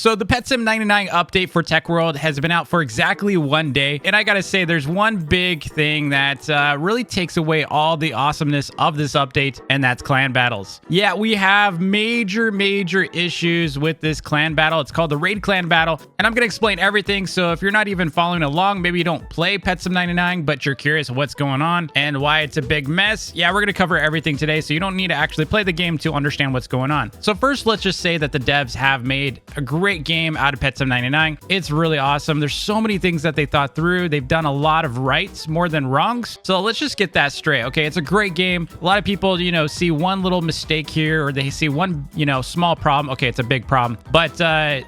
So the PetSim 99 update for Tech World has been out for exactly 1 day. And I gotta say, there's one big thing that really takes away all the awesomeness of this update, and that's clan battles. Yeah, we have major issues with this clan battle. It's called the Raid Clan Battle, and I'm gonna explain everything. So if you're not even following along, maybe you don't play PetSim 99, but you're curious what's going on and why it's a big mess, yeah, we're gonna cover everything today, so you don't need to actually play the game to understand what's going on. So first, let's just say that the devs have made a great game out of PetSim 99. It's really awesome. There's so many things that they thought through. They've done a lot of rights more than wrongs. So let's just get that straight. Okay, it's a great game. A lot of people, see one little mistake here, or they see one, small problem. Okay, it's a big problem, but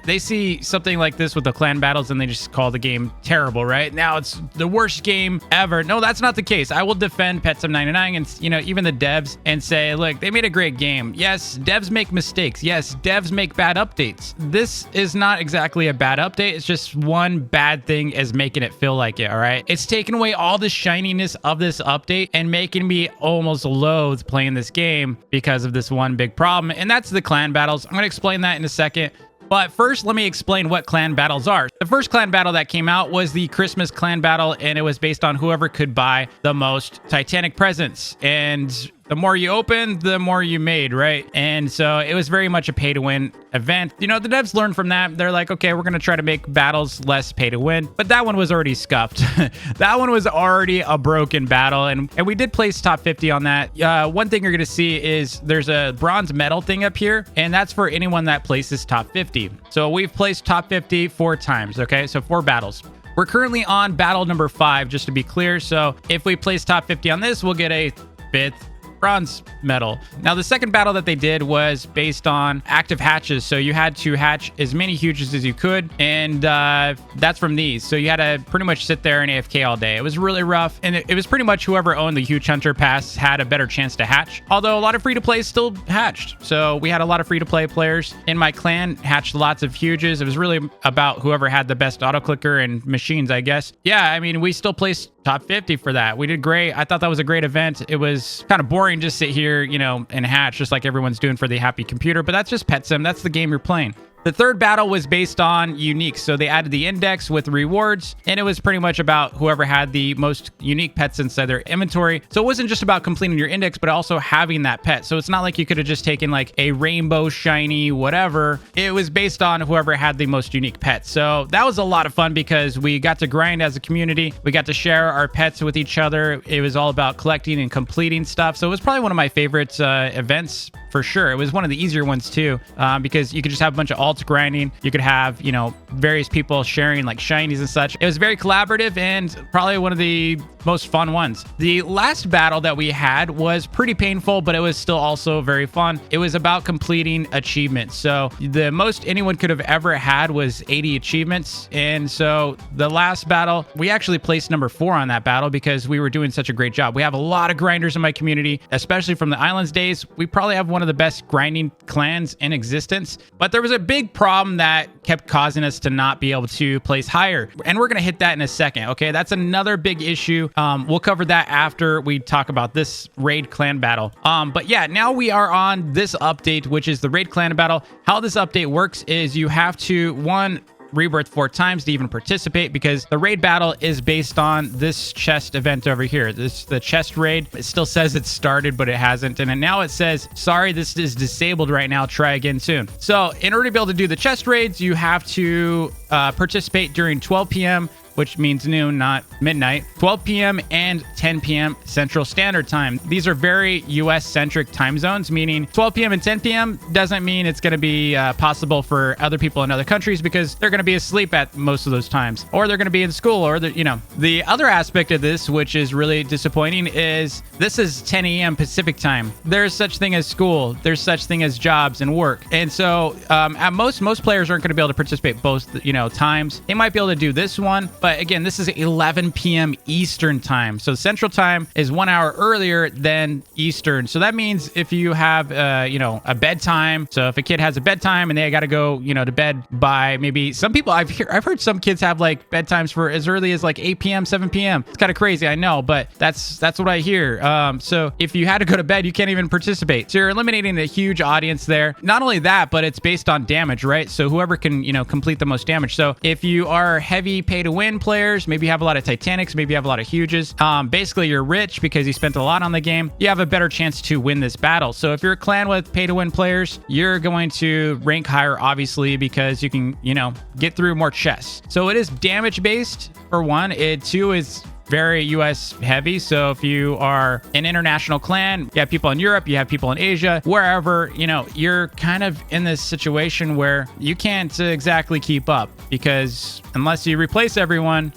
they see something like this with the clan battles and they just call the game terrible, right? Now it's the worst game ever. No, that's not the case. I will defend PetSim 99 and, even the devs and say, look, they made a great game. Yes, devs make mistakes. Yes, devs make bad updates. This is not exactly a bad update. It's just one bad thing is making it feel like it, all right? It's taken away all the shininess of this update and making me almost loathe playing this game because of this one big problem, and that's the clan battles. I'm going to explain that in a second. But first, let me explain what clan battles are. The first clan battle that came out was the Christmas clan battle, and it was based on whoever could buy the most Titanic presents. And the more you opened, the more you made, right? And so it was very much a pay-to-win event. The devs learned from that. They're like, okay, we're going to try to make battles less pay-to-win. But that one was already scuffed. That one was already a broken battle. And we did place top 50 on that. One thing you're going to see is there's a bronze medal thing up here, and that's for anyone that places top 50. So we've placed top 50 4 times, okay? So 4 battles. We're currently on battle number 5, just to be clear. So if we place top 50 on this, we'll get a 5th bronze medal. Now, the second battle that they did was based on active hatches. So you had to hatch as many huges as you could, and that's from these. So you had to pretty much sit there and AFK all day. It was really rough, and it was pretty much whoever owned the huge hunter pass had a better chance to hatch, although a lot of free-to-play still hatched. So we had a lot of free-to-play players in my clan hatched lots of huges. It was really about whoever had the best auto-clicker and machines, I guess. Yeah, I mean, we still placed top 50 for that. We did great. I thought that was a great event. It was kind of boring just sit here, and hatch just like everyone's doing for the happy computer, but that's just PetSim. That's the game you're playing. The third battle was based on unique. So they added the index with rewards, and it was pretty much about whoever had the most unique pets inside their inventory. So it wasn't just about completing your index, but also having that pet. So it's not like you could have just taken like a rainbow, shiny, whatever. It was based on whoever had the most unique pets. So that was a lot of fun because we got to grind as a community. We got to share our pets with each other. It was all about collecting and completing stuff. So it was probably one of my favorite events for sure. It was one of the easier ones too, because you could just have a bunch of alts grinding. You could have, various people sharing like shinies and such. It was very collaborative and probably one of the most fun ones. The last battle that we had was pretty painful, but it was still also very fun. It was about completing achievements. So the most anyone could have ever had was 80 achievements. And so the last battle, we actually placed number 4 on that battle because we were doing such a great job. We have a lot of grinders in my community, especially from the islands days. We probably have one of the best grinding clans in existence, but there was a big problem that kept causing us to not be able to place higher, and we're going to hit that in a second. Okay, that's another big issue. We'll cover that after we talk about this raid clan battle. But yeah, now we are on this update, which is the raid clan battle. How this update works is you have to rebirth 4 times to even participate, because the raid battle is based on this chest event over here. The chest raid. It still says it started, but it hasn't, and now it says, sorry, this is disabled right now, try again soon. So in order to be able to do the chest raids, you have to participate during 12 p.m. which means noon, not midnight, 12 p.m. and 10 p.m. Central Standard Time. These are very US-centric time zones, meaning 12 p.m. and 10 p.m. doesn't mean it's going to be possible for other people in other countries, because they're going to be asleep at most of those times, or they're going to be in school, or the other aspect of this, which is really disappointing, is this is 10 a.m. Pacific time. There's such thing as school. There's such thing as jobs and work. And so at most players aren't going to be able to participate both, times. They might be able to do this one, But again, this is 11 p.m. Eastern time. So Central time is 1 hour earlier than Eastern. So that means if you have, a bedtime. So if a kid has a bedtime and they got to go, to bed by maybe some people I've heard some kids have like bedtimes for as early as like 8 p.m., 7 p.m. It's kind of crazy, I know, but that's what I hear. So if you had to go to bed, you can't even participate. So you're eliminating a huge audience there. Not only that, but it's based on damage, right? So whoever can, complete the most damage. So if you are heavy pay to win players, maybe you have a lot of Titanics, maybe you have a lot of Huges. Basically you're rich because you spent a lot on the game. You have a better chance to win this battle. So if you're a clan with pay to win players, you're going to rank higher, obviously, because you can, get through more chests. So it is damage based for one. It too is very US heavy. So if you are an international clan, you have people in Europe, you have people in Asia, wherever, you're kind of in this situation where you can't exactly keep up, because unless you replace everyone,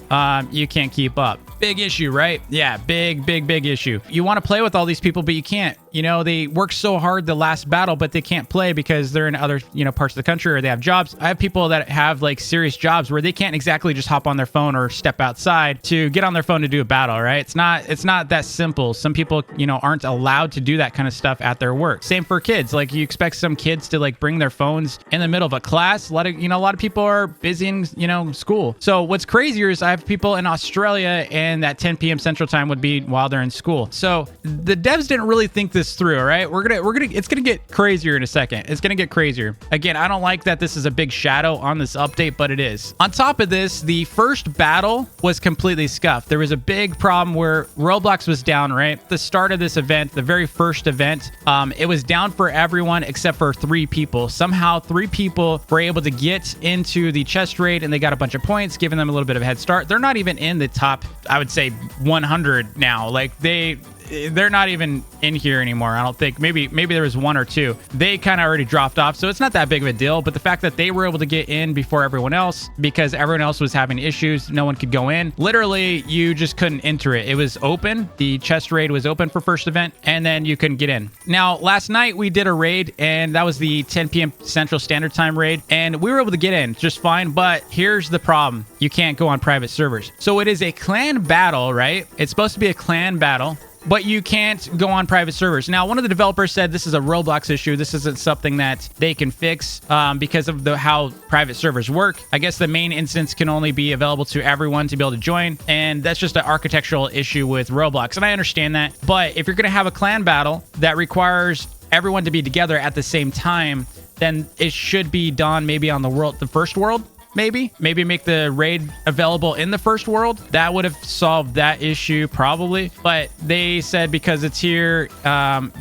you can't keep up. Big issue, right? Yeah, big issue. You want to play with all these people, but you can't. They work so hard the last battle, but they can't play because they're in other, parts of the country, or they have jobs. I have people that have like serious jobs where they can't exactly just hop on their phone or step outside to get on their phone to do a battle, right? It's not that simple. Some people, aren't allowed to do that kind of stuff at their work. Same for kids. Like you expect some kids to like bring their phones in the middle of a class. A lot of people are busy in, school. So what's crazier is I have people in Australia, and that 10 p.m. Central time would be while they're in school. So the devs didn't really think this through. All right, it's gonna get crazier in a second. It's gonna get crazier. Again, I don't like that this is a big shadow on this update, but it is. On top of this, the first battle was completely scuffed. There was a big problem where Roblox was down, right? At the start of this event, the very first event, it was down for everyone except for 3 people. Somehow 3 people were able to get into the chest raid, and they got a bunch of points, giving them a little bit of a head start. They're not even in the top, I would say, 100 now. Like they're not even in here anymore. I don't think. Maybe there was 1 or 2. They kind of already dropped off, so it's not that big of a deal. But the fact that they were able to get in before everyone else, because everyone else was having issues, no one could go in. Literally, you just couldn't enter it. It was open. The chest raid was open for first event, and then you couldn't get in. Now, last night we did a raid, and that was the 10 p.m. Central Standard Time raid, and we were able to get in just fine. But here's the problem: you can't go on private servers. So it is a clan battle, right? It's supposed to be a clan battle, but you can't go on private servers. Now, one of the developers said this is a Roblox issue. This isn't something that they can fix because of how private servers work. I guess the main instance can only be available to everyone to be able to join, and that's just an architectural issue with Roblox, and I understand that. But if you're going to have a clan battle that requires everyone to be together at the same time, then it should be done maybe on the first world. Maybe make the raid available in the first world. That would have solved that issue probably. But they said because it's here,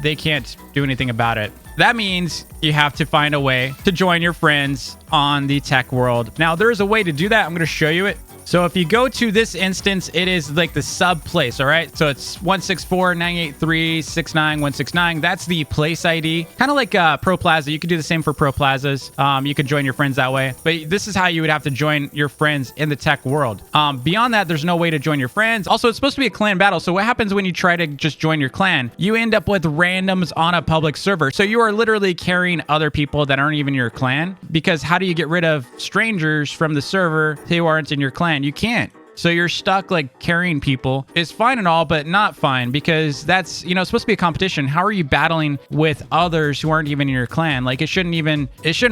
they can't do anything about it. That means you have to find a way to join your friends on the tech world. Now, there is a way to do that. I'm going to show you it. So if you go to this instance, it is like the sub place, all right? So it's 164-983-69169. That's the place ID. Kind of like Pro Plaza. You could do the same for Pro Plazas. You could join your friends that way. But this is how you would have to join your friends in the tech world. Beyond that, there's no way to join your friends. Also, it's supposed to be a clan battle. So what happens when you try to just join your clan? You end up with randoms on a public server. So you are literally carrying other people that aren't even your clan. Because how do you get rid of strangers from the server who aren't in your clan? You can't. So you're stuck like carrying people. It's fine and all, but not fine, because that's, it's supposed to be a competition. How are you battling with others who aren't even in your clan? Like it shouldn't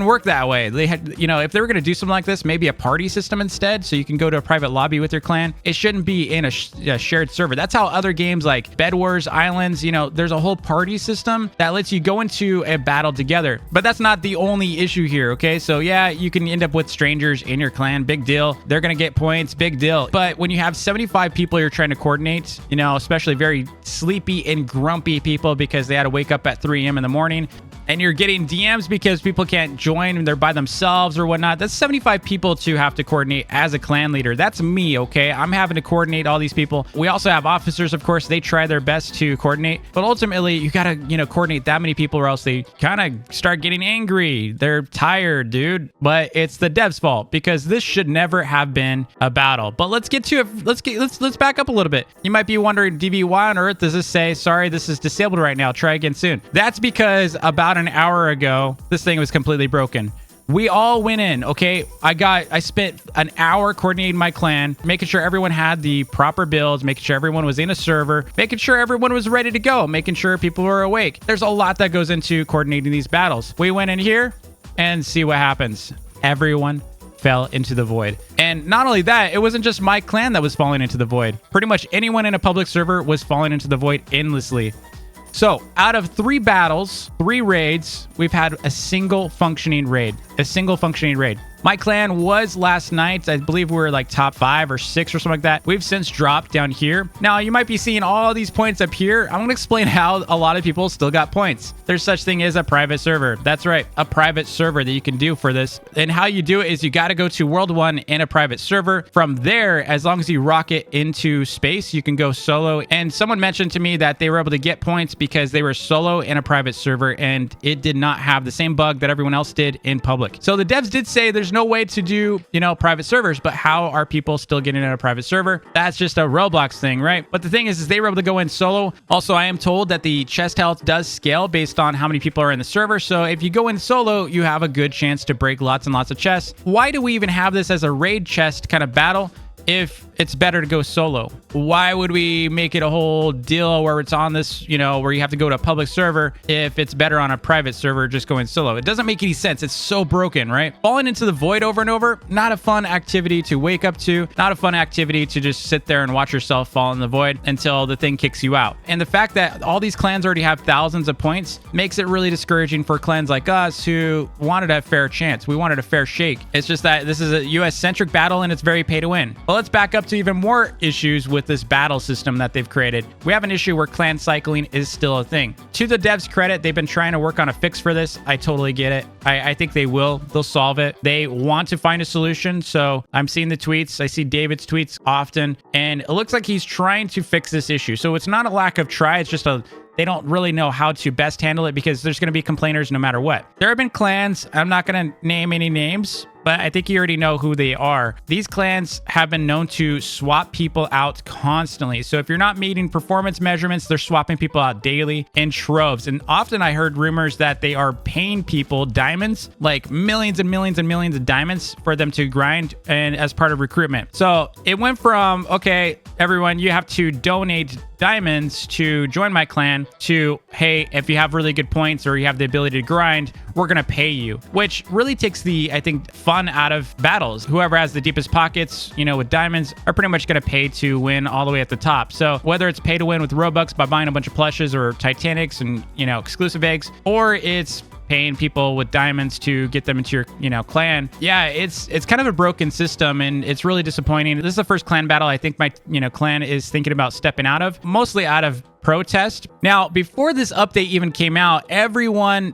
work that way. They had, if they were going to do something like this, maybe a party system instead. So you can go to a private lobby with your clan. It shouldn't be in a shared server. That's how other games like Bed Wars, Islands, there's a whole party system that lets you go into a battle together. But that's not the only issue here. Okay. So yeah, you can end up with strangers in your clan. Big deal. They're going to get points. Big deal. But when you have 75 people you're trying to coordinate, especially very sleepy and grumpy people because they had to wake up at 3 a.m. in the morning, and you're getting DMs because people can't join and they're by themselves or whatnot, that's 75 people to have to coordinate as a clan leader. That's me, okay? I'm having to coordinate all these people. We also have officers, of course. They try their best to coordinate, but ultimately you gotta, coordinate that many people or else they kind of start getting angry. They're tired, dude. But it's the devs' fault because this should never have been a battle. But let's get to it. Let's back up a little bit. You might be wondering, DV, why on earth does this say, sorry, this is disabled right now, try again soon? That's because about an hour ago, this thing was completely broken. We all went in, okay? I spent an hour coordinating my clan, making sure everyone had the proper builds, making sure everyone was in a server, making sure everyone was ready to go, making sure people were awake. There's a lot that goes into coordinating these battles. We went in here and see what happens. Everyone fell into the void. And not only that, it wasn't just my clan that was falling into the void. Pretty much anyone in a public server was falling into the void endlessly. So out of 3 battles, 3 raids, we've had a single functioning raid. My clan was last night, I believe we were like top 5 or 6 or something like that. We've since dropped down here. Now you might be seeing all these points up here. I'm gonna explain how a lot of people still got points. There's such thing as a private server. That's right, a private server that you can do for this. And how you do it is you gotta go to World 1 in a private server. From there, as long as you rocket into space, you can go solo. And someone mentioned to me that they were able to get points because they were solo in a private server and it did not have the same bug that everyone else did in public. So the devs did say there's no way to do, private servers, but how are people still getting in a private server? That's just a Roblox thing, right? But the thing is they were able to go in solo. Also, I am told that the chest health does scale based on how many people are in the server. So if you go in solo, you have a good chance to break lots and lots of chests. Why do we even have this as a raid chest kind of battle if it's better to go solo? Why would we make it a whole deal where it's on this, where you have to go to a public server if it's better on a private server just going solo? It doesn't make any sense. It's so broken, right? Falling into the void over and over, not a fun activity to wake up to, not a fun activity to just sit there and watch yourself fall in the void until the thing kicks you out. And the fact that all these clans already have thousands of points makes it really discouraging for clans like us who wanted a fair chance. We wanted a fair shake. It's just that this is a US-centric battle and it's very pay to win. But let's back up to even more issues with this battle system that they've created. We have an issue where clan cycling is still a thing. To the devs' credit, they've been trying to work on a fix for this. I totally get it. I think they will. They'll solve it. They want to find a solution. So I'm seeing the tweets. I see David's tweets often, and it looks like he's trying to fix this issue. So it's not a lack of try. It's just they don't really know how to best handle it because there's going to be complainers no matter what. There have been clans. I'm not going to name any names, but I think you already know who they are. These clans have been known to swap people out constantly. So if you're not meeting performance measurements, they're swapping people out daily in troves. And often I heard rumors that they are paying people diamonds, like millions and millions and millions of diamonds for them to grind and as part of recruitment. So it went from, okay, everyone, you have to donate diamonds to join my clan to, hey, if you have really good points or you have the ability to grind, we're going to pay you, which really takes the, I think, fun out of battles. Whoever has the deepest pockets, with diamonds are pretty much going to pay to win all the way at the top. So whether it's pay to win with Robux by buying a bunch of plushes or Titanics and, exclusive eggs, or it's paying people with diamonds to get them into your, clan. Yeah, it's kind of a broken system and it's really disappointing. This is the first clan battle I think my, clan is thinking about stepping out of, mostly out of protest. Now, before this update even came out, everyone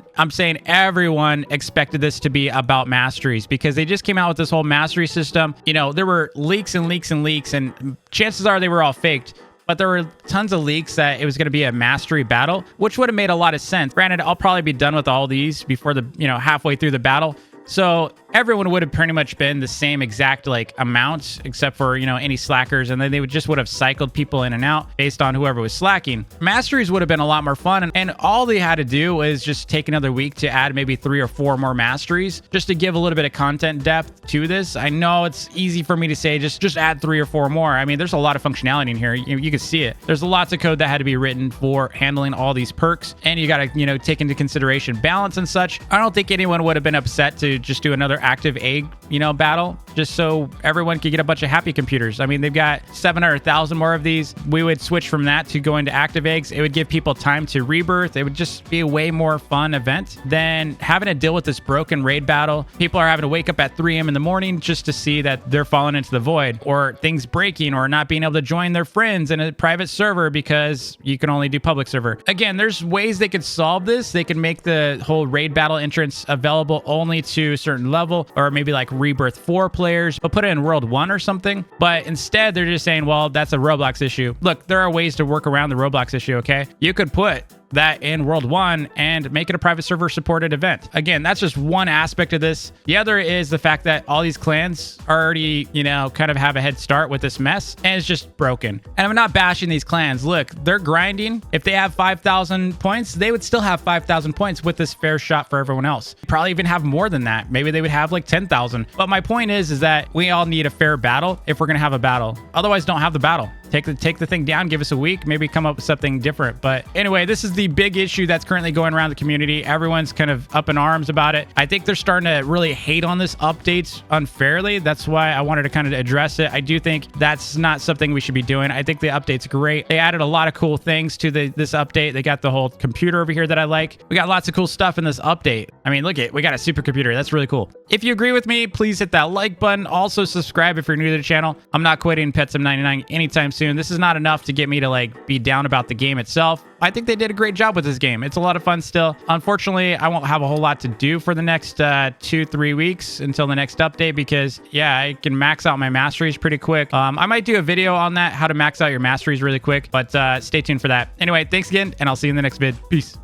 expected this to be about masteries because they just came out with this whole mastery system. There were leaks and leaks and leaks, and chances are they were all faked. But there were tons of leaks that it was going to be a mastery battle, which would have made a lot of sense. Granted, I'll probably be done with all these before the, halfway through the battle. So everyone would have pretty much been the same exact amount, except for, any slackers. And then they would have cycled people in and out based on whoever was slacking. Masteries would have been a lot more fun. And all they had to do was just take another week to add maybe 3 or 4 more masteries just to give a little bit of content depth to this. I know it's easy for me to say, just add 3 or 4 more. I mean, there's a lot of functionality in here. You can see it. There's lots of code that had to be written for handling all these perks. And you got to, take into consideration balance and such. I don't think anyone would have been upset to just do another active egg, battle, just so everyone could get a bunch of happy computers. I mean, they've got 700,000 more of these. We would switch from that to going to active eggs. It would give people time to rebirth. It would just be a way more fun event than having to deal with this broken raid battle. People are having to wake up at 3 a.m. in the morning just to see that they're falling into the void, or things breaking, or not being able to join their friends in a private server because you can only do public server. Again, there's ways they could solve this. They could make the whole raid battle entrance available only to a certain level, or maybe like Rebirth 4 players, but put it in World 1 or something. But instead, they're just saying, well, that's a Roblox issue. Look, there are ways to work around the Roblox issue, okay? You could put that in World 1 and make it a private server supported event. Again, that's just one aspect of this. The other is the fact that all these clans already, you know, kind of have a head start with this mess, and it's just broken. And I'm not bashing these clans. Look, they're grinding. If they have 5,000 points, they would still have 5,000 points with this fair shot for everyone else. Probably even have more than that. Maybe they would have like 10,000. But my point is that we all need a fair battle if we're going to have a battle. Otherwise, don't have the battle. Take the thing down, give us a week, maybe come up with something different. But anyway, this is the big issue that's currently going around the community. Everyone's kind of up in arms about it. I think they're starting to really hate on this update unfairly. That's why I wanted to kind of address it. I do think that's not something we should be doing. I think the update's great. They added a lot of cool things to this update. They got the whole computer over here that I like. We got lots of cool stuff in this update. I mean, look at, we got a supercomputer. That's really cool. If you agree with me, please hit that like button. Also subscribe if you're new to the channel. I'm not quitting PetSim99 anytime soon. This is not enough to get me to like be down about the game itself. I think they did a great job with this game. It's a lot of fun still. Unfortunately, I won't have a whole lot to do for the next 2-3 weeks until the next update because, yeah, I can max out my masteries pretty quick. I might do a video on that, how to max out your masteries really quick, but stay tuned for that. Anyway, thanks again, and I'll see you in the next vid. Peace.